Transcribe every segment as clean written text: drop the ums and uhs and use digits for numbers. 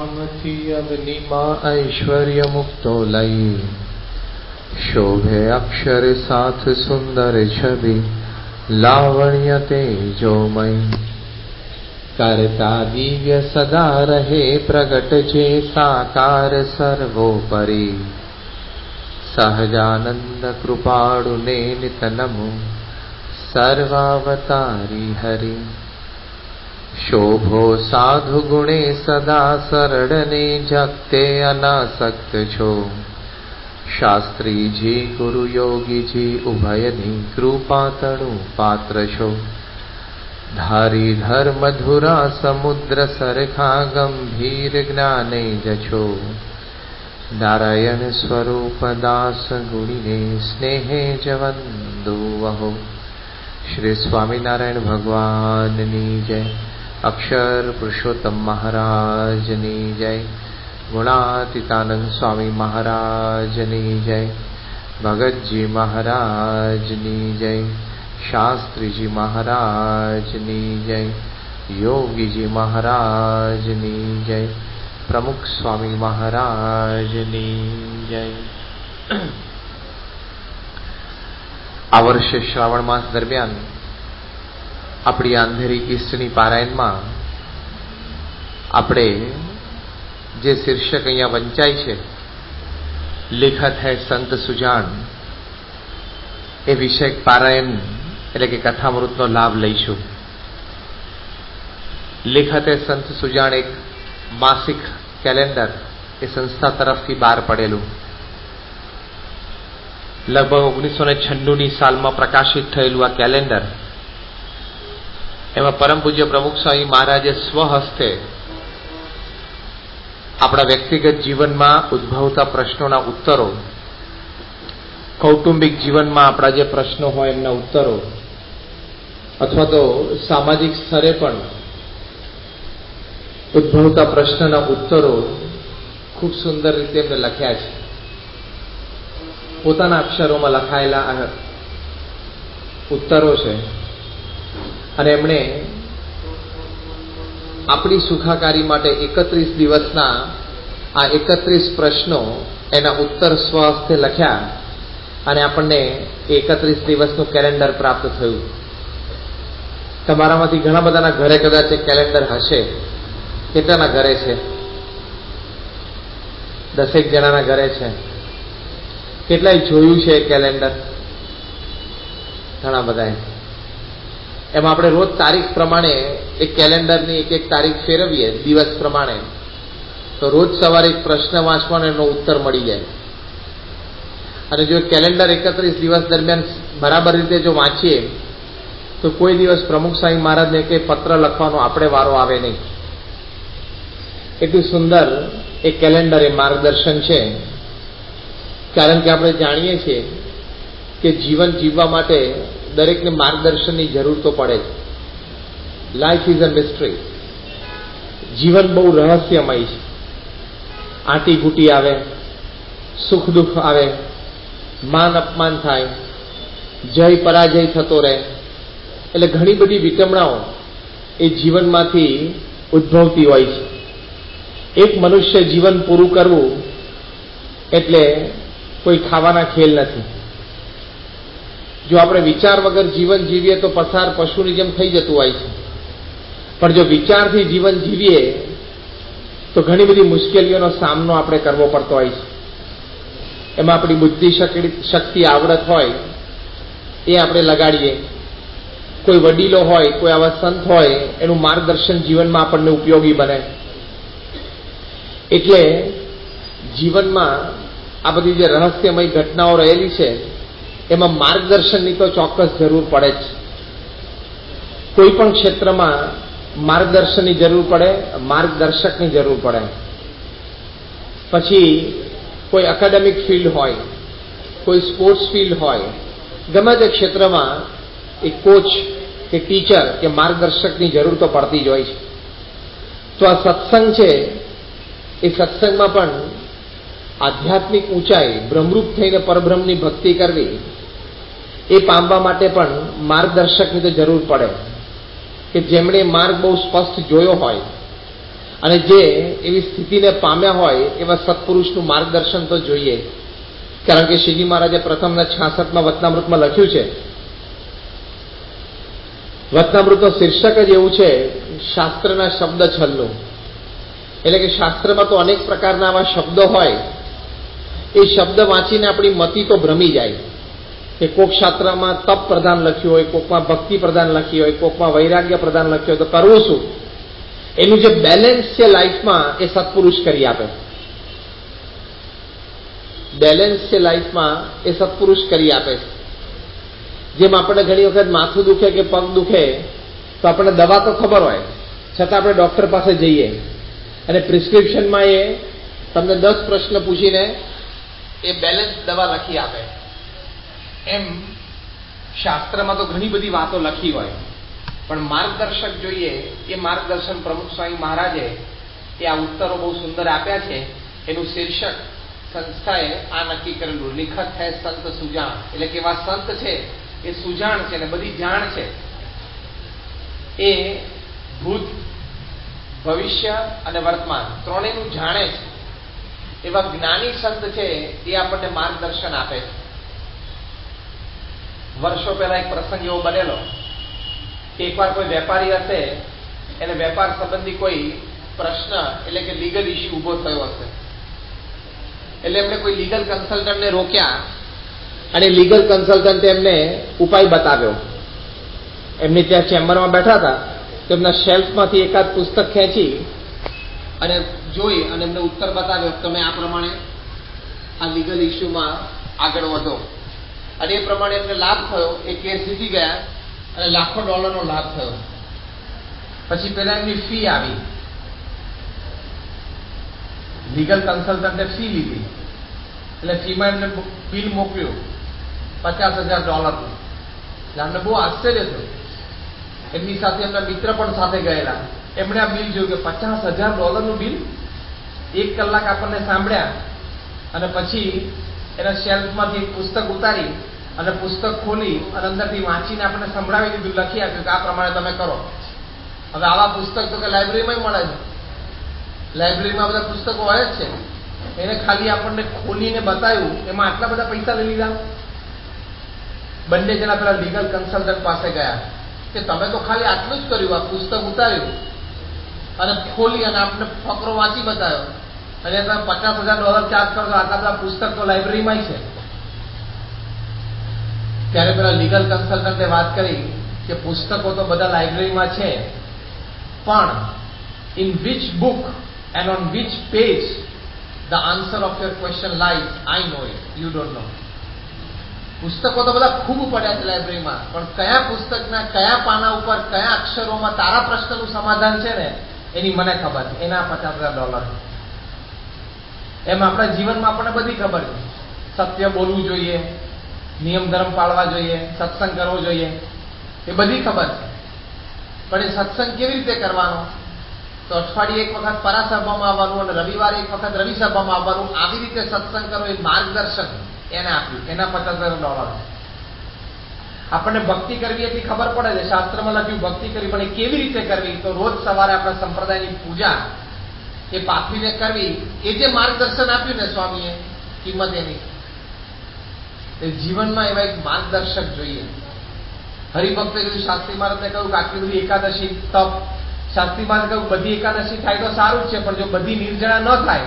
નામથી અગ્નિમાં ઐશ્વર્ય મુક્તો લઈ, શોભે અક્ષર સાથ સુંદર છબી, લાવણ્ય તેજોમય. કરતા દિવ્ય સદા રહે પ્રગટ જે સાકાર સર્વોપરી, સહજાનંદ કૃપાળુને નિત નમો સર્વાવતારી હરિ. શોભો સાધુ ગુણે સદા સરળને જગતે અનાસક્ત છો, શાસ્ત્રીજી ગુરુ યોગીજી ઉભયની કૃપા તણુ પાત્ર છો. ધારી ધર્મ ધુરા સમુદ્ર સરખા ગંભીર જ્ઞાને જછો, નારાયણ સ્વરૂપ દાસ ગુણીને સ્નેહે જવંદુ વહો. શ્રી સ્વામિનારાયણ ભગવાનની જય. અક્ષર પુરુષોત્તમ મહારાજની જય. ગુણાતીતાનંદ સ્વામી મહારાજની જય. ભગતજી મહારાજની જય. શાસ્ત્રીજી મહારાજની જય. યોગીજી મહારાજની જય. પ્રમુખ સ્વામી મહારાજની જય. આ વર્ષે શ્રાવણ માસ દરમિયાન આપણી આંધેરી ઈષ્ટની પારાયણમાં આપણે જે શીર્ષક અહીંયા વંચાય છે, લેખત હૈ સંત સુજાણ, એ વિષય પારાયણ એટલે કે કથામૃતનો લાભ લઈશું. લેખત હૈ સંત સુજાણ એક માસિક કેલેન્ડર એ સંસ્થા તરફથી બહાર પડેલું, લગભગ 1996ની સાલમાં પ્રકાશિત થયેલું આ કેલેન્ડર. એમાં પરમ પૂજ્ય પ્રમુખ સ્વામી મહારાજે સ્વહસ્તે આપણા વ્યક્તિગત જીવનમાં ઉદ્ભવતા પ્રશ્નોના ઉત્તરો, કૌટુંબિક જીવનમાં આપણા જે પ્રશ્નો હોય એમના ઉત્તરો, અથવા તો સામાજિક સ્તરે પણ ઉદ્ભવતા પ્રશ્નના ઉત્તરો ખૂબ સુંદર રીતે એમને લખ્યા છે. પોતાના અક્ષરોમાં લખાયેલા આ ઉત્તરો છે અને એમણે આપણી સુખાકારી માટે 31 દિવસના આ 31 પ્રશ્નો એના ઉત્તર સ્વહસ્તે લખ્યા અને આપણને 31 દિવસનું કેલેન્ડર પ્રાપ્ત થયું. તમારામાંથી ઘણા બધાના ઘરે કદાચ એક કેલેન્ડર હશે. કેટલાના ઘરે છે? 10 જણાના ઘરે છે. કેટલાય જોયું છે કેલેન્ડર? ઘણા બધા. એમાં આપણે રોજ તારીખ પ્રમાણે એક કેલેન્ડરની એક તારીખ ફેરવીએ દિવસ પ્રમાણે, તો રોજ સવારે એક પ્રશ્ન વાંચવાનો એનો ઉત્તર મળી જાય. અને જો કેલેન્ડર 31 દિવસ દરમિયાન બરાબર રીતે જો વાંચીએ તો કોઈ દિવસ પ્રમુખ સ્વામી મહારાજને કે પત્ર લખવાનો આપણે વારો આવે નહીં. એટલું સુંદર એ કેલેન્ડર એ માર્ગદર્શન છે. કારણ કે આપણે જાણીએ છીએ કે જીવન જીવવા માટે દરેકને માર્ગદર્શનની જરૂર તો પડે જ. Life is a mystery. જીવન બહુ રહસ્યમય છે. આંટી ઘૂંટી આવે, સુખ દુઃખ આવે, માન અપમાન થાય, જય પરાજય થતો રહે. એટલે ઘણી બધી વિટમણાઓ એ જીવનમાંથી ઉદ્ભવતી હોય છે. એક મનુષ્ય જીવન પૂરું કરવું એટલે કોઈ ખાવાના ખેલ નથી. જો આપણે વિચાર વગર જીવન જીવીએ તો પસાર પશુની જેમ થઈ જતું હોય છે. પણ જો વિચારથી જીવન જીવીએ તો ઘણી બધી મુશ્કેલીઓનો સામનો આપણે કરવો પડતો હોય છે. એમાં આપણી બુદ્ધિ શક્તિ આવડત હોય એ આપણે લગાડીએ. કોઈ વડીલો હોય, કોઈ આવા સંત હોય, એનું માર્ગદર્શન જીવનમાં આપણને ઉપયોગી બને. એટલે જીવનમાં આ બધી જે રહસ્યમય ઘટનાઓ રહેલી છે એમાં માર્ગદર્શનની તો ચોક્કસ જરૂર પડે જ. કોઈ પણ ક્ષેત્રમાં માર્ગદર્શનની જરૂર પડે, માર્ગદર્શકની જરૂર પડે. પછી કોઈ એકેડેમિક ફિલ્ડ હોય, કોઈ સ્પોર્ટ્સ ફિલ્ડ હોય, ગમે તે ક્ષેત્રમાં એક કોચ કે ટીચર કે માર્ગદર્શકની જરૂર તો પડતી જ હોય છે. તો આ સત્સંગ છે, એ સત્સંગમાં પણ આધ્યાત્મિક ઊંચાઈ, બ્રહ્મરૂપ થઈને પરબ્રહ્મની ભક્તિ કરવી, એ પામવા માટે પણ માર્ગદર્શકની તો જરૂર પડે કે જેમણે માર્ગ બહુ સ્પષ્ટ જોયો હોય અને જે એવી સ્થિતિને પામ્યા હોય એવા સત્પુરુષનું માર્ગદર્શન તો જોઈએ. કારણ કે શ્રીજી મહારાજે પ્રથમના 66માં વચનામૃતમાં લખ્યું છે. વચનામૃતનું શીર્ષક જ એવું છે, શાસ્ત્રના શબ્દ છલનું. એટલે કે શાસ્ત્રમાં તો અનેક પ્રકારના આવા શબ્દો હોય, એ શબ્દ વાંચીને આપણી મતિ તો ભ્રમી જાય કે કોક શાસ્ત્રમાં તપ પ્રધાન લખ્યું હોય, કોકમાં ભક્તિ પ્રધાન લખી હોય, કોકમાં વૈરાગ્ય પ્રધાન લખ્યું હોય, તો કરવું શું? એનું જે બેલેન્સ છે લાઈફમાં, એ સત્પુરુષ કરી આપે. બેલેન્સ છે લાઈફમાં, એ સત્પુરુષ કરી આપે. જેમ આપણને ઘણી વખત માથું દુખે કે પગ દુખે તો આપણને દવા તો ખબર હોય, છતાં આપણે ડોક્ટર પાસે જઈએ અને પ્રિસ્ક્રિપ્શનમાં એ તમને 10 પ્રશ્ન પૂછીને એ બેલેન્સ દવા લખી આપે. એમ શાસ્ત્રમાં તો ઘણી બધી વાતો લખી હોય, પણ માર્ગદર્શક જોઈએ, એ માર્ગદર્શન પ્રમુખ સ્વામી મહારાજે એ આ ઉત્તરો બહુ સુંદર આપ્યા છે. એનું શીર્ષક સંસ્થાએ આ નક્કી કરેલું, લેખક હૈ સંત સુજાણ. એટલે કેવા સંત છે, એ સુજાણ છે ને બધી જાણ છે. એ ભૂત, ભવિષ્ય અને વર્તમાન ત્રણેયનું જાણે છે. એવા જ્ઞાની સંત છે, એ આપણને માર્ગદર્શન આપે છે. વર્ષો પહેલા એક પ્રસંગ એવો બનેલો કે એકવાર કોઈ વેપારી હશે, એને વેપાર સંબંધી કોઈ પ્રશ્ન એટલે કે લીગલ ઇસ્યુ ઉભો થયો હશે. એટલે એમણે કોઈ લીગલ કન્સલ્ટન્ટને રોક્યા અને લીગલ કન્સલ્ટન્ટે એમને ઉપાય બતાવ્યો. એમની ત્યાં ચેમ્બરમાં બેઠા હતા, તો એમના શેલ્ફમાંથી એકાદ પુસ્તક ખેંચી અને જોઈ અને એમને ઉત્તર બતાવ્યો, તમે આ પ્રમાણે આ લીગલ ઇસ્યુમાં આગળ વધો. અને એ પ્રમાણે એમને લાભ થયો. એ કેસ જીતી ગયા અને લાખો ડોલરનો લાભ થયો. પછી પેલા એમની ફી આવી. લીગલ કન્સલ્ટન્ટે ફી લીધી, એટલે ફીમાં એમને બિલ મોકલ્યું $50,000. એટલે અમને બહુ આશ્ચર્ય થયું. એમની સાથે એમના મિત્ર પણ સાથે ગયેલા. એમણે આ બિલ જોયું કે $50,000 બિલ. 1 કલાક આપણને સાંભળ્યા અને પછી એના શેલ્ફમાંથી એક પુસ્તક ઉતારી અને પુસ્તક ખોલી અને અંદરથી વાંચીને આપણને સંભળાવી દીધું, લખી આપ્યું કે આ પ્રમાણે તમે કરો. હવે આવા પુસ્તક તો કે લાઇબ્રેરીમાં મળે છે. લાઇબ્રેરીમાં બધા પુસ્તકો હોય જ છે. એને ખાલી આપણને ખોલીને બતાવ્યું, એમાં આટલા બધા પૈસા લઈ લીધા. બંને જણા પેલા લીગલ કન્સલ્ટન્ટ પાસે ગયા કે તમે તો ખાલી આટલું જ કર્યું, આ પુસ્તક ઉતાર્યું અને ખોલી અને આપણે ફકરો વાંચી બતાવ્યો અને તમે $50,000 ચાર્જ કરો, આટલા બધા પુસ્તક તો લાઇબ્રેરીમાં છે. ત્યારે પેલા લીગલ કન્સલ્ટન્ટે વાત કરી કે પુસ્તકો તો બધા લાઇબ્રેરીમાં છે, પણ in which book and on which page the answer of your question lies, I know it, you don't know. પુસ્તકો તો બધા ખૂબ પડ્યા છે લાઇબ્રેરીમાં, પણ કયા પુસ્તકના કયા પાના ઉપર કયા અક્ષરોમાં તારા પ્રશ્નનું સમાધાન છે ને, એની મને ખબર છે. એના $50,000. એમ આપણા જીવનમાં આપણને બધી ખબર છે. સત્ય બોલવું જોઈએ, નિયમ ધર્મ પાળવા જોઈએ, સત્સંગ કરવો જોઈએ, એ બધી ખબર છે. પણ એ સત્સંગ કેવી રીતે કરવાનો? તો અઠવાડિયે એક વખત પરાસભામાં આવવાનું અને રવિવારે એક વખત રવિ સભામાં આવવાનું. આવી રીતે સત્સંગ કરવો, એ માર્ગદર્શન એને આપ્યું. એના $50,000. આપણને ભક્તિ કરવી એટલી ખબર પડે છે, શાસ્ત્રમાં લખ્યું ભક્તિ કરવી, પણ એ કેવી રીતે કરવી? તો રોજ સવારે આપણા સંપ્રદાયની પૂજા એ પાથરીને કરવી. એ જે માર્ગદર્શન આપ્યું ને સ્વામીએ, કિંમત એની. એ જીવનમાં એવા એક માર્ગદર્શક જોઈએ. હરિભક્તે કીધું, શાસ્ત્રી મહારાજને કહ્યું કે આટલી બધી એકાદશી તપ. શાસ્ત્રી મહારાજે કહ્યું બધી એકાદશી થાય તો સારું જ છે, પણ જો બધી નિર્જળા ન થાય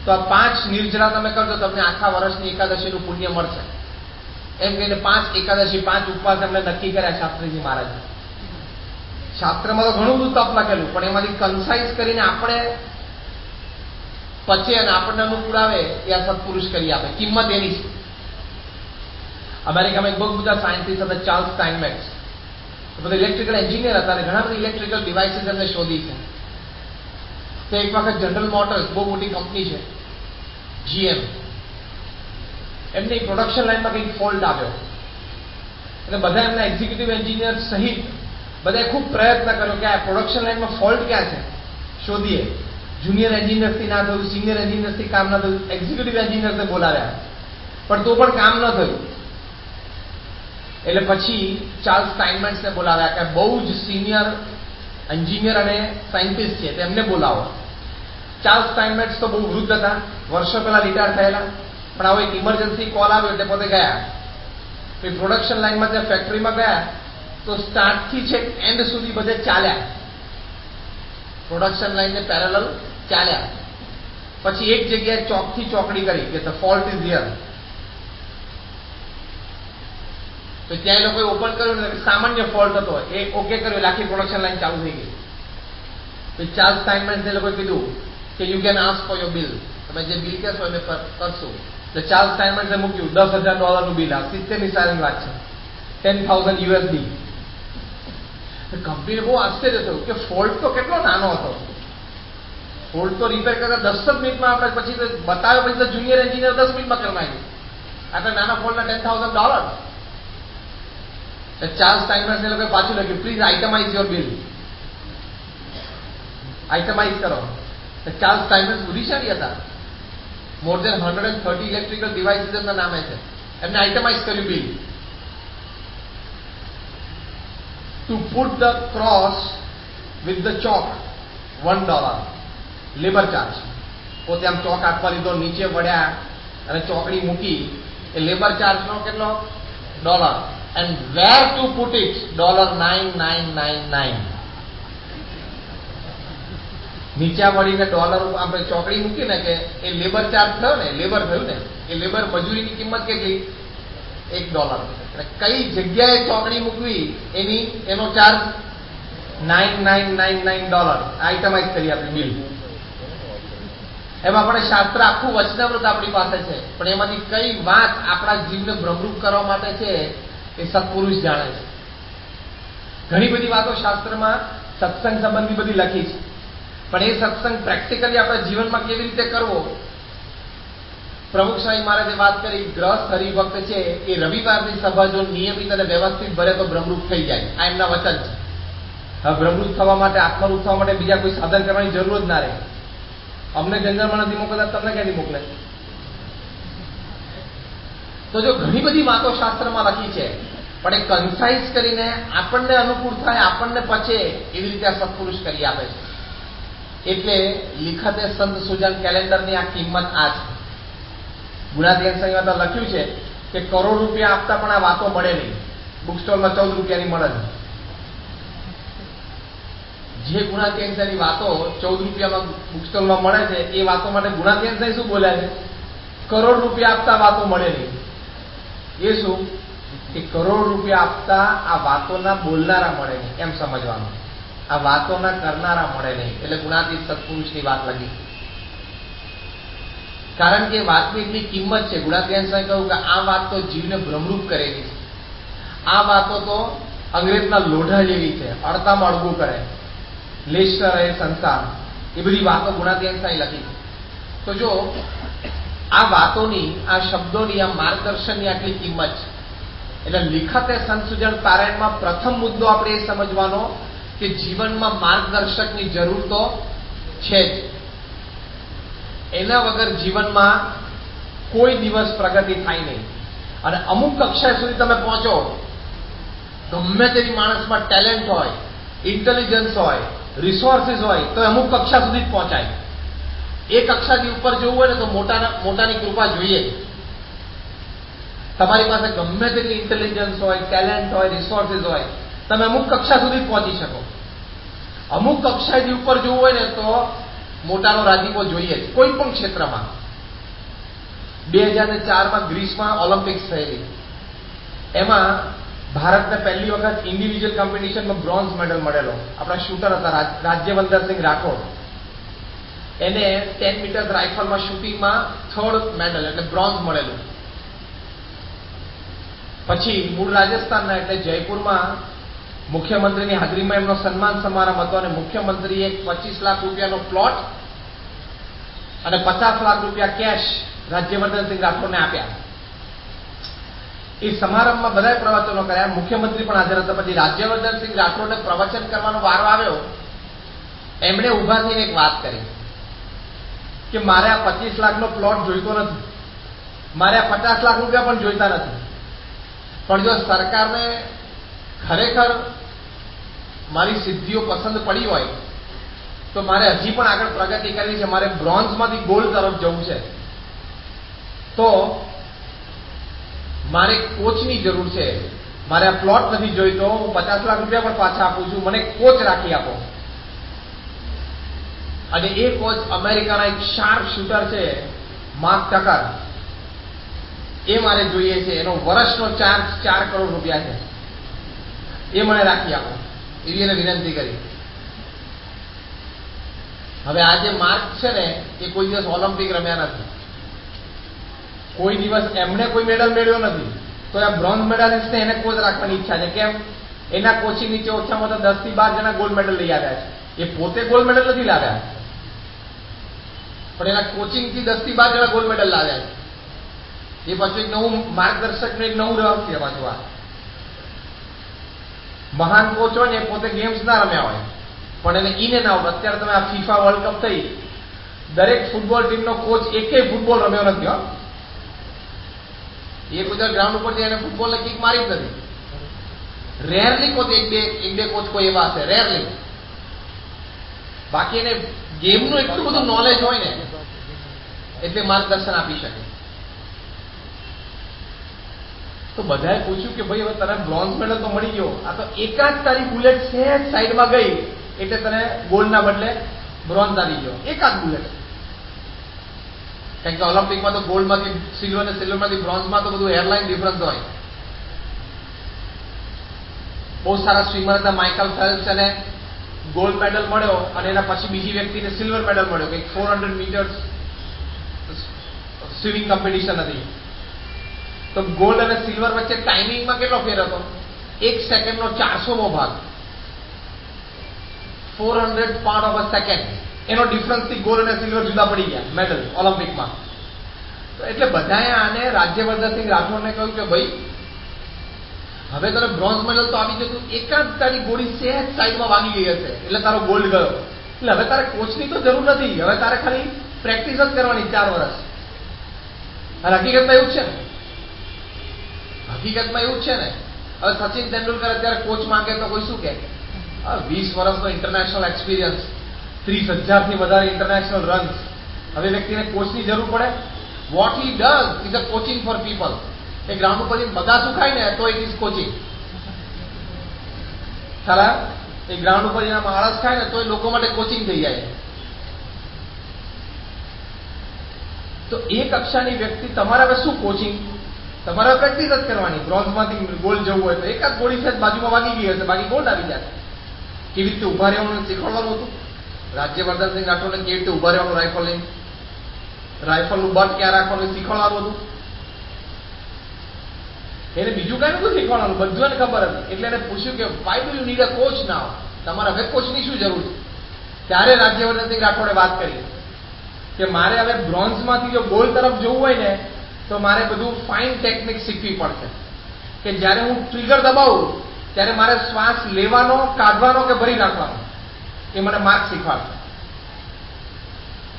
તો આ 5 નિર્જળા તમે કરજો, તમને આખા વર્ષની એકાદશીનું પુણ્ય મળશે. એમ કહીને 5 એકાદશી 5 ઉપવાસ એમને નક્કી કર્યા શાસ્ત્રીજી મહારાજ. શાસ્ત્રમાં તો ઘણું બધું તપ લખેલું, પણ એમાંથી કન્સાઇઝ કરીને આપણે પચે અને આપણને અનુકૂળ આવે એ આ સત્પુરુષ કરી આપે. કિંમત એની છે. અમેરિકામાં એક બહુ બધા સાયન્ટિસ્ટ હતા, ચાર્લ્સ સ્ટાઇનમેક્સ. બધા ઇલેક્ટ્રિકલ એન્જિનિયર હતા અને ઘણા બધા ઇલેક્ટ્રિકલ ડિવાઇસીસ એમને શોધી છે. તો એક વખત જનરલ મોટર્સ, બહુ મોટી કંપની છે, GM, એમની પ્રોડક્શન લાઈનમાં કંઈક ફોલ્ટ આવ્યો. એટલે બધા એમના એક્ઝિક્યુટિવ એન્જિનિયર સહિત બધાએ ખૂબ પ્રયત્ન કર્યો કે આ પ્રોડક્શન લાઈનમાં ફોલ્ટ ક્યાં છે, શોધીએ. જુનિયર એન્જિનિયર્સથી ના થયું, સિનિયર એન્જિનિયર્સથી કામ ના થયું, એક્ઝિક્યુટિવ એન્જિનિયર્સને બોલાવ્યા, પણ તો પણ કામ ન થયું. એટલે પછી ચાર્લ્સ સ્ટાઇનમેક્સને બોલાવ્યા કે બહુ જ સિનિયર એન્જિનિયર અને સાયન્ટિસ્ટ છે, તેમને બોલાવો. ચાર્લ્સ સ્ટાઇનમેટ્સ તો બહુ વૃદ્ધ હતા, વર્ષો પહેલા રિટાયર થયેલા, પણ આવો એક ઇમરજન્સી કોલ આવ્યો એટલે પોતે ગયા. પ્રોડક્શન લાઇનમાં ત્યાં ફેક્ટરીમાં ગયા તો સ્ટાર્ટથી છે એન્ડ સુધી બધે ચાલ્યા, પ્રોડક્શન લાઇનને પેરેલલ ચાલ્યા. પછી એક જગ્યાએ ચોકથી ચોકડી કરી કે ધ ફોલ્ટ ઇઝ હિયર. તો ત્યાં એ લોકોએ ઓપન કર્યું ને સામાન્ય ફોલ્ટ હતો, એ ઓકે કર્યું એટલે આખી પ્રોડક્શન લાઈન ચાલુ થઈ ગઈ. તો ચાર્લ્સ સ્ટાઇનમેન્સે લોકોએ કીધું કે you can ask for your bill, તમે જે બિલ કહેશો અમે કરશું. તો ચાર્લ્સ સ્ટાઇનમેન્સે મૂક્યું $10,000 બિલ. આ 70ની સાલની વાત છે, $10,000 USD. કંપનીને બહુ આશ્ચર્ય થયું કે ફોલ્ટ તો કેટલો નાનો હતો, ફોલ્ટ તો રિપેર કરતા 10 જ મિનિટમાં આપણે પછી બતાવ્યો, પછી તો જુનિયર એન્જિનિયર 10 મિનિટમાં કરી નાખ્યું. આટલા નાના ફોલ્ટના $10,000. ચાર્લ્સ સ્ટાઇનમેન્સે લોકોએ પાછું લખ્યું પ્લીઝ આઇટમાઇઝ યોર બિલ, આઇટમાઇઝ કરો. ચાર્લ્સ સ્ટાઇનમેન્સ બુદ્ધિશાળી હતા, મોર દેન 130 ઇલેક્ટ્રિકલ ડિવાઇસીસ ના નામે છે, એમને આઇટમાઇઝ કર્યું bill. To put the cross with the chalk $1, labour charge. પોતે આમ ચોક હાથમાં લીધો, નીચે વળ્યા અને ચોકડી મૂકી, એ લેબર ચાર્જનો કેટલો $. And where to put it? $9,999. નીચા વળીને ડોલર આપણે ચોકડી મૂકીને કે એ લેબર ચાર્જ થયો ને, લેબર થયું ને, એ લેબર મજૂરીની કિંમત કેટલી? $1. કઈ જગ્યાએ ચોકડી મૂકવી એનો ચાર્જ $9,999. આઇટમાઇઝ કરી આપણી બિલ. એમાં આપણે શાસ્ત્ર આખું વચનામૃત આપણી પાસે છે, પણ એમાંથી કઈ વાત આપણા જીવને ભ્રમરૂપ કરવા માટે છે એ સત્પુરુષ જાણે છે. ઘણી બધી વાતો શાસ્ત્રમાં સત્સંગ સંબંધી બધી લખી છે, પણ એ સત્સંગ પ્રેક્ટિકલી આપણા જીવનમાં કેવી રીતે કરવો, પ્રમુખ સ્વામી મહારાજે વાત કરી. ગ્રસ્ત હરિભક્ત છે એ રવિવારની સભા જો નિયમિત અને વ્યવસ્થિત ભરે તો બ્રહ્મરૂપ થઈ જાય, આ એમના વચન છે. હવે બ્રહ્મરૂપ થવા માટે, આત્મરૂપ થવા માટે બીજા કોઈ સાધન કરવાની જરૂર જ ના રહે. અમને જંગલમાં નથી મોકલતા, તમને ક્યાંથી મોકલે? તો જો ઘણી બધી વાતો શાસ્ત્રમાં લખી છે, પણ એ કન્સાઇઝ કરીને આપણને અનુકૂળ થાય, આપણને પચે એવી રીતે આ સત્પુરુષ કરી આપે છે. એટલે લિખતે સંત સુજન કેલેન્ડરની આ કિંમત આ છે. ગુણાધ્યાન સંહિતામાં લખ્યું છે કે કરોડ રૂપિયા આપતા પણ આ વાતો મળે નહીં. બુક સ્ટોલમાં 14 રૂપિયાની મળે છે. જે ગુણાધ્યાનની વાતો 14 રૂપિયામાં બુક સ્ટોલમાં મળે છે, એ વાતો માટે ગુણાધ્યાન શું બોલ્યા છે? કરોડ રૂપિયા આપતા વાતો મળે નહીં. એ શું કે કરોડ રૂપિયા આપતા આ વાતોના બોલનારા મળે નહીં, એમ સમજવાનું. આ વાતોના કરનારા મળે નહીં. એટલે ગુણાતીત સત્પુરુષની વાત લગી. કારણ કે વાતની એટલી કિંમત છે. ગુણાતીત સાહેબ કહ્યું કે આ વાત તો જીવને ભ્રમરૂપ કરેલી છે. આ વાતો તો અંગ્રેજના લોઢા જેવી છે, અડતામાં અડગું કરે, લેશ રહે સંસાર. એ બધી વાતો ગુણાતીત સાહેબ લખી છે. તો જો આ વાતોની, આ શબ્દોની, આ માર્ગદર્શનની આટલી કિંમત છે, એટલે લિખતે સંત સુજન પારાયણમાં પ્રથમ મુદ્દો આપણે એ સમજવાનો કે જીવનમાં માર્ગદર્શકની જરૂર તો છે જ. એના વગર જીવનમાં કોઈ દિવસ પ્રગતિ થાય નહીં. અને અમુક કક્ષા સુધી તમે પહોંચો, ગમે તેવી માણસમાં ટેલેન્ટ હોય, ઇન્ટેલિજન્સ હોય, રિસોર્સિસ હોય, તો અમુક કક્ષા સુધી જ પહોંચાય. એ કક્ષાથી ઉપર જવું હોય ને તો મોટાની કૃપા જોઈએ. તમારી પાસે ગમે તેટલી ઇન્ટેલિજન્સ હોય, ટેલેન્ટ હોય, રિસોર્સિસ હોય, તમે અમુક કક્ષા સુધી જ પહોંચી શકો. અમુક કક્ષાથી ઉપર જવું હોય ને તો મોટાનો રાજીપો જોઈએ જ, કોઈ પણ ક્ષેત્રમાં. 2004માં ગ્રીસમાં ઓલિમ્પિક્સ થયેલી, એમાં ભારતને પહેલી વખત ઇન્ડિવિજ્યુઅલ કોમ્પિટિશનમાં બ્રોન્ઝ મેડલ મળેલો. આપણા શૂટર હતા રાજ્યવર્ધનસિંહ રાઠોડ. એને 10 મીટર રાઇફલમાં શૂટિંગમાં 3rd મેડલ એટલે બ્રોન્ઝ મળેલું. પછી મૂળ રાજસ્થાનના એટલે જયપુરમાં મુખ્યમંત્રીની હાજરીમાં એમનો સન્માન સમારંભ હતો અને મુખ્યમંત્રીએ 25 લાખ રૂપિયાનો પ્લોટ અને 50 લાખ રૂપિયા કેશ રાજ્યવર્ધનસિંહ રાઠોડને આપ્યા. એ સમારંભમાં બધાએ પ્રવચનો કર્યા, મુખ્યમંત્રી પણ હાજર હતા. પછી રાજ્યવર્ધનસિંહ રાઠોડને પ્રવચન કરવાનો વારો આવ્યો. એમણે ઉભા થઈને એક વાત કરી કે મારે આ 25 લાખનો પ્લોટ જોઈતો નથી, મારે આ 50 લાખ રૂપિયા પણ જોઈતા નથી, પણ જો સરકારને ખરેખર મારી સિદ્ધિઓ પસંદ પડી હોય તો મારે હજી પણ આગળ પ્રગતિ કરવી છે, મારે બ્રોન્ઝમાંથી ગોલ્ડ તરફ જવું છે, તો મારે કોચની જરૂર છે. મારે આ પ્લોટ નથી જોઈતો, હું 50 લાખ રૂપિયા પણ પાછા આપું છું, મને કોચ રાખી આપો. અને એ કોચ અમેરિકાના એક શાર્પ શૂટર છે, માર્ક ટકર, એ મારે જોઈએ છે. એનો વર્ષનો ચાર્જ 4 કરોડ રૂપિયા છે. એ મને રાખી આપો એવી એને વિનંતી કરી. હવે આ જે માર્ક છે ને, એ કોઈ દિવસ ઓલિમ્પિક રમ્યા નથી, કોઈ દિવસ એમને કોઈ મેડલ મેળવ્યો નથી, તો આ બ્રોન્ઝ મેડાલિસ્ટને એને કોચ રાખવાની ઈચ્છા છે. કેમ? એના કોચિંગ નીચે ઓછામાં ઓછા 10 થી 12 જણા ગોલ્ડ મેડલ લઈ આવ્યા છે. એ પોતે ગોલ્ડ મેડલ નથી લાવ્યા, પણ એના કોચિંગથી 10 થી 12 જણા ગોલ્ડ મેડલ લાવ્યા છે. એ પાછું એક નવું માર્ગદર્શકનું એક નવું રહસ્ય પાછું. આ મહાન કોચ હોય ને, એ પોતે ગેમ્સ ના રમ્યા હોય, પણ એને ઇન એન્ડ આઉટ. અત્યારે તમે આ ફીફા વર્લ્ડ કપ થઈ, દરેક ફૂટબોલ ટીમનો કોચ એકેય ફૂટબોલ રમ્યો નથી. હો, એ કોઈ ગ્રાઉન્ડ ઉપર એને ફૂટબોલને કિક મારી જ નથી. રેરલી કોચ એક બે કોચ કોઈ એવા હશે, રેરલી. બાકી એને ગેમનું એટલું બધું નોલેજ હોય ને, એટલે માર્ગદર્શન આપી શકે. તો બધાએ પૂછ્યું કે ભાઈ હવે તને બ્રોન્ઝ મેડલ તો મળી ગયો, આ તો એકાદ તારી બુલેટ છે સાઈડમાં ગઈ એટલે તને ગોલ્ડના બદલે બ્રોન્ઝ આવી ગયો. એકાદ બુલેટ. કારણ કે ઓલિમ્પિકમાં તો ગોલ્ડમાંથી સિલ્વર ને સિલ્વરમાંથી બ્રોન્ઝમાં તો બધું એરલાઇન ડિફરન્સ હોય. બહુ સારા સ્વિમર હતા માઇકલ ફેલ્પ્સ, એને ગોલ્ડ મેડલ મળ્યો અને એના પછી બીજી વ્યક્તિને સિલ્વર મેડલ મળ્યો. કંઈક 400 મીટર્સ સ્વિમિંગ કોમ્પિટિશન હતી. તો ગોલ્ડ અને સિલ્વર વચ્ચે ટાઈમિંગમાં કેટલો ફેર હતો? 1 સેકન્ડનો 400મો ભાગ, 400 પાર્ટ ઓફ અ સેકન્ડ. એનો ડિફરન્સથી ગોલ્ડ અને સિલ્વર જુદા પડી ગયા મેડલ ઓલિમ્પિકમાં. તો એટલે બધાએ આને રાજ્યવર્ધનસિંહ રાઠોડને કહ્યું કે ભાઈ હવે તને બ્રોન્ઝ મેડલ તો આવી જતું, એકાદ તારી ગોળી સહેજ સાઈડમાં વાગી ગઈ હશે એટલે તારો ગોલ્ડ ગયો. એટલે હવે તારે કોચની તો જરૂર નથી, હવે તારે ખાલી પ્રેક્ટિસ જ કરવાની 4 વર્ષ. અને હકીકતમાં એવું જ છે ને, હકીકતમાં એવું જ છે ને. હવે સચિન તેંડુલકર અત્યારે કોચ માંગે તો કોઈ શું કે? 20 વર્ષનો ઇન્ટરનેશનલ એક્સપિરિયન્સ, 30,000થી વધારે ઇન્ટરનેશનલ રન્સ. હવે વ્યક્તિને કોચની જરૂર પડે? What he does is a coaching for people. એ ગ્રાઉન્ડ ઉપર બગાસું ખાય ને તો ઇટ ઇઝ કોચિંગ. ખરા? એ ગ્રાઉન્ડ ઉપર એના માણસ ખાય ને તો એ લોકો માટે કોચિંગ થઈ જાય. તો એ કક્ષાની વ્યક્તિ તમારે હવે શું કોચિંગ? તમારે પ્રેક્ટિસ જ કરવાની. બ્રોન્ઝમાંથી ગોલ્ડ જવું હોય તો એકાદ ગોળી છે બાજુમાં વાગી ગઈ હશે, બાકી ગોલ્ડ આવી જાય. કેવી રીતે ઉભા રહેવાનું શીખવાડવાનું હતું રાજ્યવર્ધનસિંહ રાઠોડને. કેવી રીતે ઉભા રહેવાનું રાઇફલ લઈને, રાઇફલનું બટ ક્યાં રાખવાનું શીખવાડવાનું હતું. એને બીજું કઈ નતું શીખવાડવાનું, બધું એને ખબર હતી. એટલે એને પૂછ્યું કે why do you need a coach now? તમારે હવે કોચની શું જરૂર છે? ત્યારે રાજ્યવર્ધનસિંહ રાઠોડે વાત કરી કે મારે હવે બ્રોન્ઝમાંથી જો ગોલ્ડ તરફ જવું હોય ને, તો મારે બધું ફાઇન ટેકનિક શીખવી પડશે. કે જ્યારે હું ટ્રિગર દબાવું ત્યારે મારે શ્વાસ લેવાનો, કાઢવાનો કે ભરી નાખવાનો, એ મને માર્ક શીખવાડશે.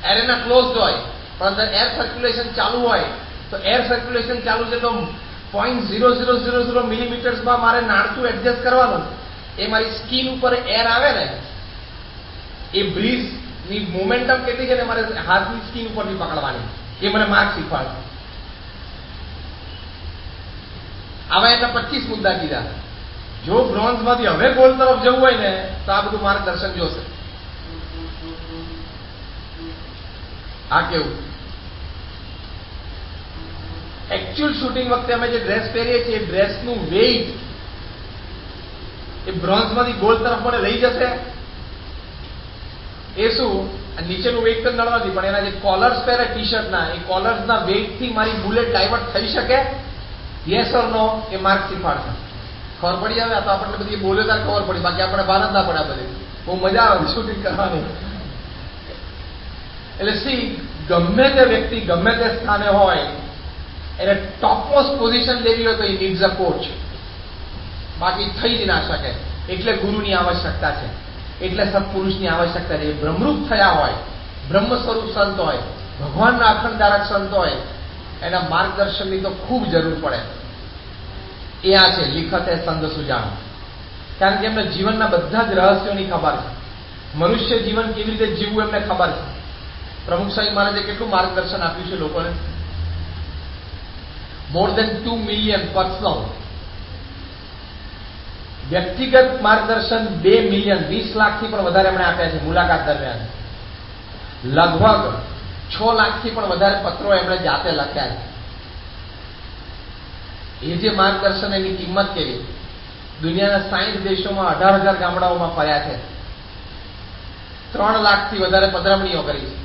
એરેના ક્લોઝડ હોય પણ અંદર એર સર્ક્યુલેશન ચાલુ હોય, તો એર સર્ક્યુલેશન ચાલુ છે તો 0.0000 મિલીમીટર્સમાં મારે નાળતું એડજસ્ટ કરવાનું. એ મારી સ્કીન ઉપર એર આવે ને, એ બ્રીઝની મોમેન્ટમ કેટલી છે ને મારે હાથની સ્કીન ઉપરથી પકડવાની, એ મને માર્ક શીખવાડશે. આવા એના 25 મુદ્દા કીધા. જો બ્રોન્ઝમાંથી હવે ગોલ્ડ તરફ જવું હોય ને તો આ બધું માર્ગદર્શન જોશે. આ કેવું? એકચ્યુઅલ શૂટિંગ વખતે અમે જે ડ્રેસ પહેરીએ છીએ, ડ્રેસનું વેઇટ એ બ્રોન્ઝમાંથી ગોલ્ડ તરફ મને લઈ જશે. એ શું? નીચેનું વેઇટ તો નળ નથી, પણ એના જે કોલર્સ પહેરે ટી શર્ટના, એ કોલર્સના વેઇટથી મારી બુલેટ ડાયવર્ટ થઈ શકે? Yes or no? એ માર્ક શીખવાડશે. ખબર પડી આવે. આ તો આપણને બધી બોલ્યો ત્યારે ખબર પડી, બાકી આપણે બહાર જ ના પડે. બધી બહુ મજા આવે શૂટિંગ કરવાની. એટલે સી, ગમે તે વ્યક્તિ ગમે તે સ્થાને હોય, એને ટોપમોસ્ટ પોઝિશન લેવી હોય તો એ નીડ્સ અ કોચ. બાકી થઈ જ ના શકે. એટલે ગુરુની આવશ્યકતા છે, એટલે સત્પુરુષની આવશ્યકતા છે. બ્રહ્મરૂપ થયા હોય, બ્રહ્મ સ્વરૂપ સંત હોય, ભગવાનના અખંડધારક સંત હોય, એના માર્ગદર્શનની તો ખૂબ જરૂર પડે. એ આ છે લિખતે સંદ સુજાણ. કારણ કે એમને જીવનના બધા જ રહસ્યોની ખબર છે. મનુષ્ય જીવન કેવી રીતે જીવવું એમને ખબર છે. પ્રમુખ સ્વામી મહારાજે કેટલું માર્ગદર્શન આપ્યું છે લોકોને. મોર દેન 2 મિલિયન પર્સનલ વ્યક્તિગત માર્ગદર્શન 2 મિલિયન 20 લાખથી પણ વધારે એમણે આપ્યા છે મુલાકાત દરમિયાન. લગભગ 6 લાખથી પણ વધારે પત્રો એમણે જાતે લખ્યા છે. એ જે માર્ગદર્શન, એની કિંમત કેવી. દુનિયાના 60 દેશોમાં 18,000 ગામડાઓમાં ફર્યા છે. 3 લાખથી વધારે પધરામણીઓ કરી છે.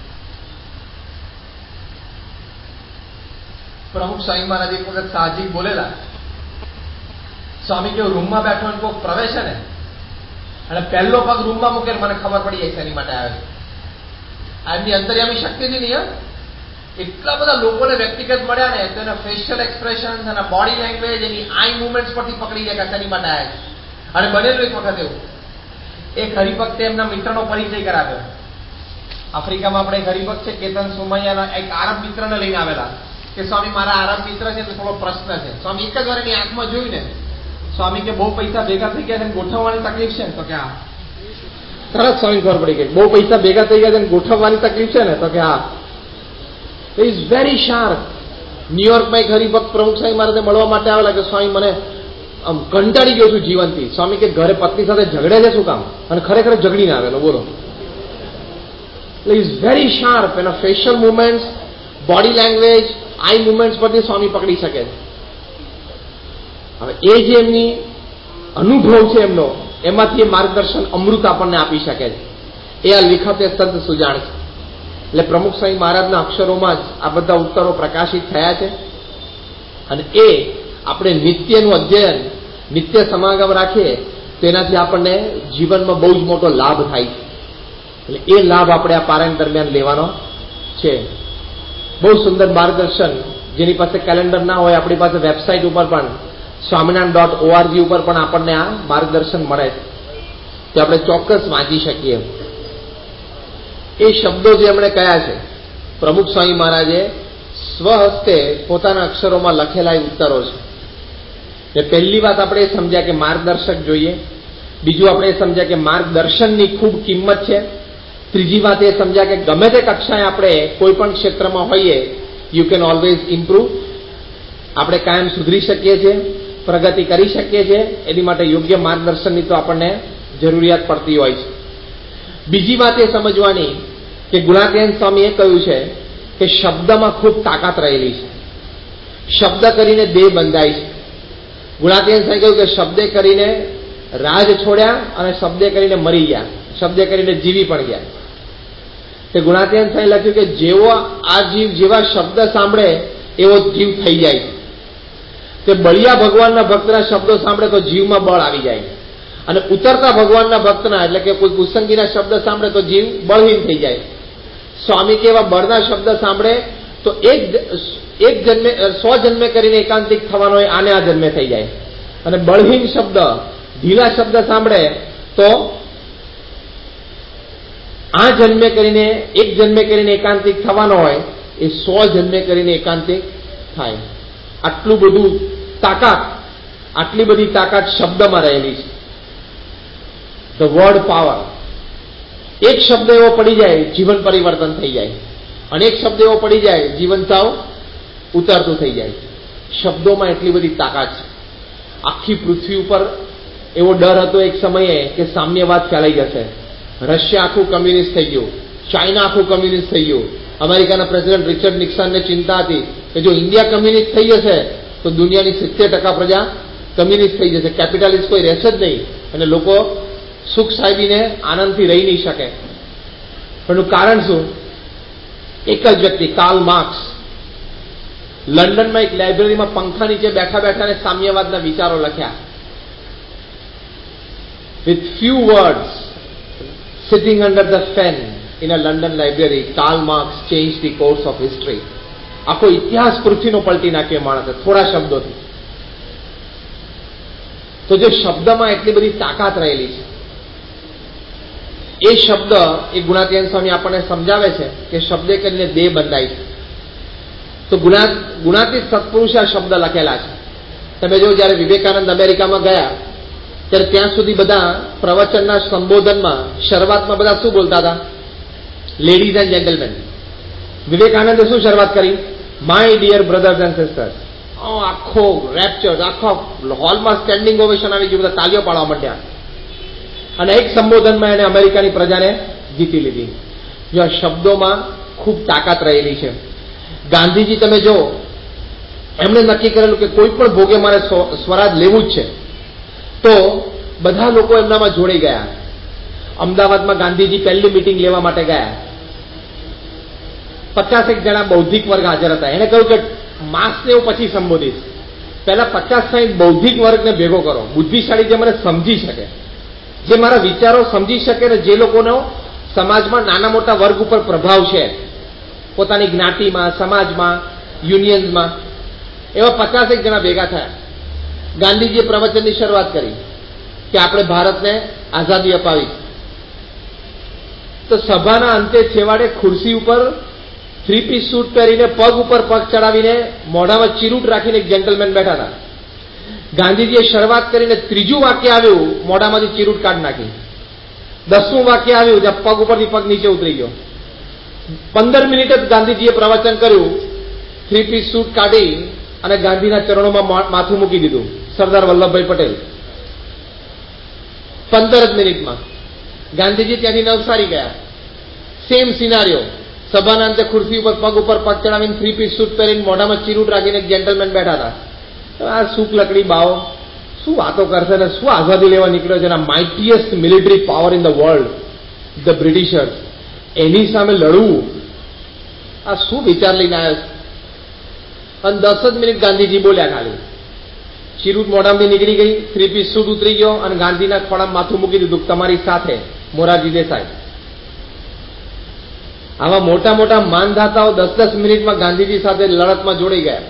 પ્રમુખ સ્વામી મહારાજ એક વખત સાહજિક બોલેલા. સ્વામી કેવું રૂમમાં બેઠો ને કોઈ પ્રવેશે ને અને પહેલો પગ રૂમમાં મૂકે, મને ખબર પડી જાય શેની માટે આવે છે. એમની અંતર્યામી શક્તિથી નહીં. એટલા બધા લોકોને વ્યક્તિગત મળ્યા ને તો એના ફેશિયલ એક્સપ્રેશન, એના બોડી લેંગ્વેજ, એની આઈ મુવમેન્ટ્સ પરથી પકડી જાય કે શેની માટે આવ્યા છે. અને બનેલું એક વખત એવું, એક હરિભક્તે એમના મિત્રનો પરિચય કરાવ્યો. આફ્રિકામાં આપણે એક હરિભક્ત છે કેતન સોમૈયાના, એક આરબ મિત્રને લઈને આવેલા કે સ્વામી મારા આરબ મિત્ર છે એટલે થોડો પ્રશ્ન છે. સ્વામી એક જ વાર એની આંખમાં જોયું ને, સ્વામી કે બહુ પૈસા ભેગા થઈ ગયા છે ગોઠવવાની તકલીફ છે ને? તો કે હા. તરત સ્વામી ખબર પડી ગઈ, બહુ પૈસા ભેગા થઈ ગયા છે ગોઠવવાની તકલીફ છે ને? તો કે હા. Is very sharp. ન્યુયોર્કમાં એક હરિભક્ત પ્રમુખ સ્વામી મહારાજને મળવા માટે આવેલા કે સ્વામી મને કંટાળી ગયો છું જીવનથી. સ્વામી કે ઘરે પત્ની સાથે ઝઘડે છે શું કામ? અને ખરેખર ઝઘડીને આવેલો, બોલો. એટલે ઇઝ વેરી શાર્પ. એના ફેશિયલ મુવમેન્ટ્સ, બોડી લેંગ્વેજ, આઈ મુવમેન્ટ્સ પરથી સ્વામી પકડી શકે છે. હવે એ જે એમની અનુભવ છે એમનો, એમાંથી એ માર્ગદર્શન અમૃત આપણને આપી શકે છે. એ આ લિખતે સંત સુજાણ છે. એટલે પ્રમુખ સ્વામી મહારાજના અક્ષરોમાં જ આ બધા ઉત્તરો પ્રકાશિત થયા છે. અને એ આપણે નિત્યનું અધ્યયન, નિત્ય સમાગમ રાખીએ તો એનાથી આપણને જીવનમાં બહુ જ મોટો લાભ થાય છે. એટલે એ લાભ આપણે આ પારાયણ દરમિયાન લેવાનો છે. બહુ સુંદર માર્ગદર્શન. જેની પાસે કેલેન્ડર ના હોય, આપણી પાસે વેબસાઇટ ઉપર પણ સ્વામિનારાયણ.org ઉપર પણ આપણને આ માર્ગદર્શન મળે છે, તે આપણે ચોક્કસ વાંચી શકીએ. એ શબ્દો જે એમણે કયા છે, પ્રમુખ સ્વામી મહારાજે સ્વહસ્તે પોતાના અક્ષરોમાં લખેલા ઉત્તરો છે. પહેલી વાત આપણે એ સમજ્યા કે માર્ગદર્શક જોઈએ. બીજું આપણે એ સમજ્યા કે માર્ગદર્શનની ખૂબ કિંમત છે. ત્રીજી વાત એ સમજ્યા કે ગમે તે કક્ષાએ આપણે કોઈ પણ ક્ષેત્રમાં હોઈએ, યુ કેન ઓલવેઝ ઇમ્પ્રુવ. આપણે કાયમ સુધરી શકીએ છીએ, પ્રગતિ કરી શકીએ છીએ. એની માટે યોગ્ય માર્ગદર્શનની તો આપણને જરૂરિયાત પડતી હોય છે. બીજી વાત એ સમજવાની કે ગુણાતીયન સ્વામીએ કહ્યું છે કે શબ્દમાં ખૂબ તાકાત રહેલી છે. શબ્દ કરીને દેહ બંધાય છે. ગુણાતીયન સ્વામી કહ્યું કે શબ્દે કરીને રાજ છોડ્યા અને શબ્દે કરીને મરી ગયા, શબ્દે કરીને જીવી પણ ગયા. તે ગુણાતીયન સ્વામી લખ્યું કે જેવો આ જીવ જેવા શબ્દ સાંભળે એવો જીવ થઈ જાય છે. તે બળિયા ભગવાનના ભક્તના શબ્દો સાંભળે તો જીવમાં બળ આવી જાય, અને ઉતરતા ભગવાનના ભક્તના એટલે કે કોઈ કુસંગીના શબ્દ સાંભળે તો જીવ બળહીન થઈ જાય. સ્વામી કે એવા બળના શબ્દ સાંભળે તો એક જન્મે 100 જન્મે કરીને એકાંતિક થવાનો હોય, આને આ જન્મે થઈ જાય. અને બળહીન શબ્દ, ઢીલા શબ્દ સાંભળે તો આ જન્મે કરીને 1 જન્મે કરીને એકાંતિક થવાનો હોય, એ 100 જન્મે કરીને એકાંતિક થાય. આટલું બધું તાકાત, આટલી બધી તાકાત શબ્દમાં રહેલી છે. The word power. એક શબ્દ એવો પડી જાય જીવન પરિવર્તન થઈ જાય, અને એક શબ્દ એવો પડી જાય જીવન સાવ ઉતરતું થઈ જાય. શબ્દોમાં એટલી બધી તાકાત છે. આખી પૃથ્વી ઉપર એવો ડર હતો એક સમયે કે સામ્યવાદ ફેલાઈ જશે. રશિયા આખું કમ્યુનિસ્ટ થઈ ગયું, ચાઇના આખું કમ્યુનિસ્ટ થઈ ગયું. અમેરિકાના પ્રેસિડેન્ટ રિચર્ડ નિક્સનને ચિંતા હતી કે જો ઇન્ડિયા કમ્યુનિસ્ટ થઈ જશે તો દુનિયાની 70% પ્રજા કમ્યુનિસ્ટ થઈ જશે, કેપિટાલિસ્ટ કોઈ રહેશે જ નહીં, અને લોકો સુખ સાહેબીને આનંદથી રહી નહીં શકે. પણ કારણ શું? એક જ વ્યક્તિ, કાર્લ માર્ક્સ, લંડનમાં એક લાઇબ્રેરીમાં પંખા નીચે બેઠા બેઠાને સામ્યવાદના વિચારો લખ્યા. With few words, sitting under the fan in a London library, Karl Marx changed the course of history. આખો ઇતિહાસ પૃથ્વીનો પલટી નાખ્યો માણસે થોડા શબ્દોથી. તો જે શબ્દમાં એટલી બધી તાકાત રહેલી છે, એ શબ્દ એ ગુણાતીયન સ્વામી આપણને સમજાવે છે કે શબ્દે કરીને દેહ બંધાય છે. તો ગુણાતીત સત્પુરુષ આ શબ્દ લખેલા છે. તમે જો જયારે વિવેકાનંદ અમેરિકામાં ગયા ત્યારે ત્યાં સુધી બધા પ્રવચનના સંબોધનમાં શરૂઆતમાં બધા શું બોલતા હતા? Ladies and gentleman. વિવેકાનંદે શું શરૂઆત કરી? My dear brothers and sisters. આખો રેપ્ચર, આખો હોલમાં સ્ટેન્ડિંગ ઓવેશન આવી ગયું, બધા તાલીઓ પાડવા માંડ્યા. અને એક સંબોધનમાં એને અમેરિકાની પ્રજાને જીતી લીધી. જો આ શબ્દોમાં ખૂબ તાકાત રહેલી છે. ગાંધીજી તમે જો, એમણે નક્કી કરેલું કે કોઈ પણ ભોગે મારે સ્વરાજ લેવું જ છે, તો બધા લોકો એમનામાં જોડાઈ ગયા. અમદાવાદમાં ગાંધીજી પહેલી મિટિંગ લેવા માટે ગયા. 50 જણા બૌદ્ધિક વર્ગ હાજર હતા. એને કહ્યું કે માસને હું પછી સંબોધીશ, પહેલા 50-60 બૌદ્ધિક વર્ગને ભેગો કરો, બુદ્ધિશાળી જે મને સમજી શકે, જે મારા વિચારો સમજી શકે, ને જે લોકોનો સમાજમાં નાના મોટા વર્ગ ઉપર પ્રભાવ છે, પોતાની જ્ઞાતિમાં, સમાજમાં, યુનિયન્સમાં. એવા 50 જણા ભેગા થયા. ગાંધીજીએ પ્રવચનની શરૂઆત કરી કે આપણે ભારતને આઝાદી અપાવી. તો સભાના અંતે છેવાડે ખુરશી ઉપર 3-piece સૂટ પહેરીને પગ ઉપર પગ ચડાવીને મોઢામાં ચીરૂટ રાખીને એક જેન્ટલમેન બેઠા હતા. ગાંધીજીએ શરૂઆત કરીને ત્રીજું વાક્ય આવ્યું, મોઢામાંથી ચીરૂટ કાઢી નાખી. 10મું વાક્ય આવ્યું, જ્યાં પગ ઉપરથી પગ નીચે ઉતરી ગયો. 15 મિનિટ જ ગાંધીજીએ પ્રવચન કર્યું. 3-piece સૂટ કાઢી અને ગાંધીના ચરણોમાં માથું મૂકી દીધું. સરદાર વલ્લભભાઈ પટેલ 15 જ મિનિટમાં. ગાંધીજી ત્યાંથી નવસારી ગયા. Same scenario. સભાના અંતે ખુરશી ઉપર પગ ચડાવીને 3-piece સૂટ પહેરીને મોઢામાં ચીરૂટ રાખીને એક જેન્ટલમેન બેઠા હતા. આ સૂક લકડી બાવો શું વાતો કરશે ને શું આઝાદી લેવા નીકળ્યો છે? Mightiest military power in the world, the Britishers, એની સામે લડવું, આ શું વિચાર લઈને આવ્યો છે? અને 10 જ મિનિટ ગાંધીજી બોલ્યા ખાલી. ચીરૂટ મોઢામાંથી નીકળી ગઈ, 3-piece સૂટ ઉતરી ગયો અને ગાંધીના ખોળામાં માથું મૂકી દીધું. તમારી સાથે મોરારજી દેસાઈ. આવા મોટા મોટા માનધાતાઓ 10-10 મિનિટમાં ગાંધીજી સાથે લડતમાં જોડાઈ ગયા.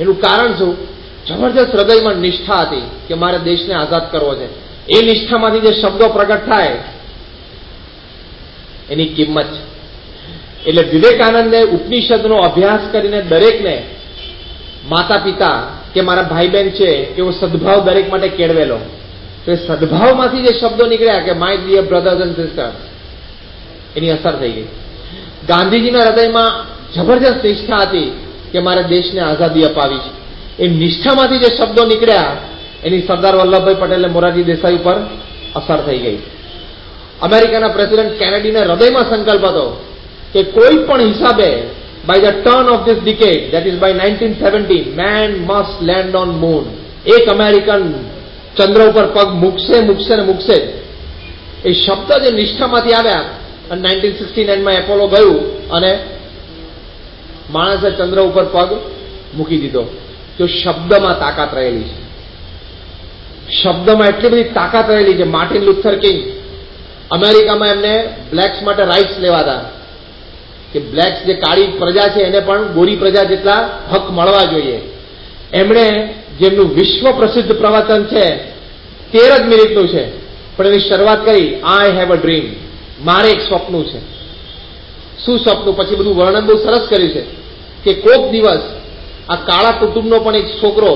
એનું કારણ શું? જબરજસ્ત હૃદયમાં નિષ્ઠા હતી કે મારે દેશને આઝાદ કરવો છે. એ નિષ્ઠામાંથી જે શબ્દો પ્રગટ થાય એની કિંમત છે. એટલે વિવેકાનંદે ઉપનિષદનો અભ્યાસ કરીને દરેકને માતા પિતા કે મારા ભાઈ બહેન છે એવો સદભાવ દરેક માટે કેળવેલો. તો એ સદભાવમાંથી જે શબ્દો નીકળ્યા કે my dear brothers and sisters, એની અસર થઈ ગઈ. ગાંધીજીના હૃદયમાં જબરજસ્ત નિષ્ઠા હતી કે મારે દેશને આઝાદી અપાવી છે. એ નિષ્ઠામાંથી જે શબ્દો નીકળ્યા એની સરદાર વલ્લભભાઈ પટેલ અને મોરારજી દેસાઈ ઉપર અસર થઈ ગઈ. અમેરિકાના પ્રેસિડેન્ટ કેનેડીના હૃદયમાં સંકલ્પ હતો કે કોઈ પણ હિસાબે by the turn of this decade, that is by 1970, man must land on moon. એક અમેરિકન ચંદ્ર ઉપર પગ મૂકશે. એ શબ્દ જે નિષ્ઠામાંથી આવ્યા અને 1969માં એપોલો ગયું અને માણસે ચંદ્ર ઉપર પગ મૂકી દીધો. તો શબ્દમાં તાકાત રહેલી છે. શબ્દમાં એટલી બધી તાકાત રહેલી છે. માર્ટિન લુથર કિંગ, અમેરિકામાં એમને બ્લેક્સ માટે રાઇટ્સ લેવાતા કે બ્લેક્સ જે કાળી પ્રજા છે એને પણ ગોરી પ્રજા જેટલા હક મળવા જોઈએ. એમણે જેમનું વિશ્વ પ્રસિદ્ધ પ્રવચન છે 13 જ મિનિટનું છે, પણ એની શરૂઆત કરી આઈ હેવ અ ડ્રીમ, મારે એક સ્વપ્ન છે. શું સ્વપ્ન? પછી બધું વર્ણન બહુ સરસ કર્યું છે કે કોક દિવસ આ કાળા કુટુંબનો પણ એક છોકરો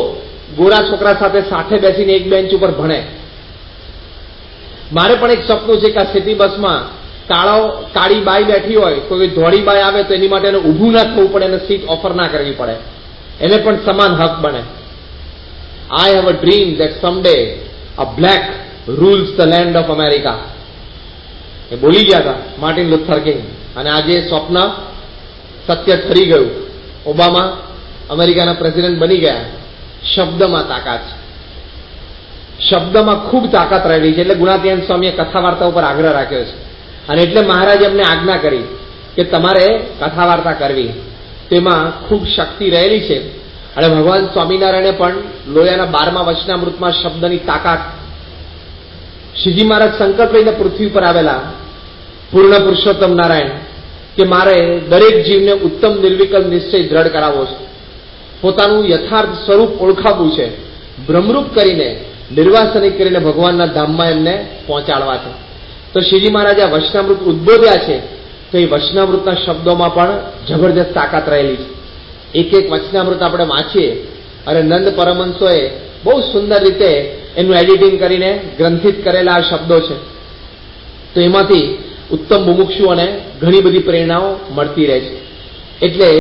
ગોરા છોકરા સાથે બેસીને એક બેન્ચ ઉપર ભણે. મારે પણ એક સપનું છે કે આ સિટી બસમાં કાળી બાઈ બેઠી હોય, કોઈ ધોળી બાઈ આવે તો એની માટે એને ઊભું ના થવું પડે, એને સીટ ઓફર ના કરવી પડે, એને પણ સમાન હક બને. I have a dream that someday a black rules the land of America. એ બોલી ગયા હતા માર્ટિન લુથર કિંગ, અને આજે સ્વપ્ન સત્ય ઠરી ગયું. ઓબામા અમેરિકાના પ્રેસિડેન્ટ બની ગયા. શબ્દમાં તાકાત છે. શબ્દમાં ખૂબ તાકાત રહેલી છે. એટલે ગુણાતીયન સ્વામીએ કથા વાર્તા ઉપર આગ્રહ રાખ્યો છે. અને એટલે મહારાજે એમને આજ્ઞા કરી કે તમારે કથા વાર્તા કરવી. તેમાં ખૂબ શક્તિ રહેલી છે. અને ભગવાન સ્વામિનારાયણે પણ લોયાના 12મા વચનામૃતમાં શબ્દની તાકાત, શ્રીજી મહારાજ સંકલ્પ લઈને પૃથ્વી ઉપર આવેલા પૂર્ણ પુરુષોત્તમ નારાયણ કે મારે દરેક જીવને ઉત્તમ નિર્વિકલ્પ નિશ્ચય દ્રઢ કરાવવો છે, પોતાનું યથાર્થ સ્વરૂપ ઓળખાવવું છે, બ્રહ્મરૂપ કરીને નિર્વાસનિક કરીને ભગવાનના ધામમાં એમને પહોંચાડવા છે. તો શ્રીજી મહારાજે આ વચનામૃત ઉદ્બોધ્યા છે. તો એ વચનામૃતના શબ્દોમાં પણ જબરજસ્ત તાકાત રહેલી છે. એક એક વચનામૃત આપણે વાંચીએ અને નંદ પરમહંસોએ બહુ સુંદર રીતે એનું એડિટિંગ કરીને ગ્રંથિત કરેલા આ શબ્દો છે. તો એમાંથી ઉત્તમ મુમુક્ષુઓને ઘણી બધી પ્રેરણાઓ મળતી રહે છે. એટલે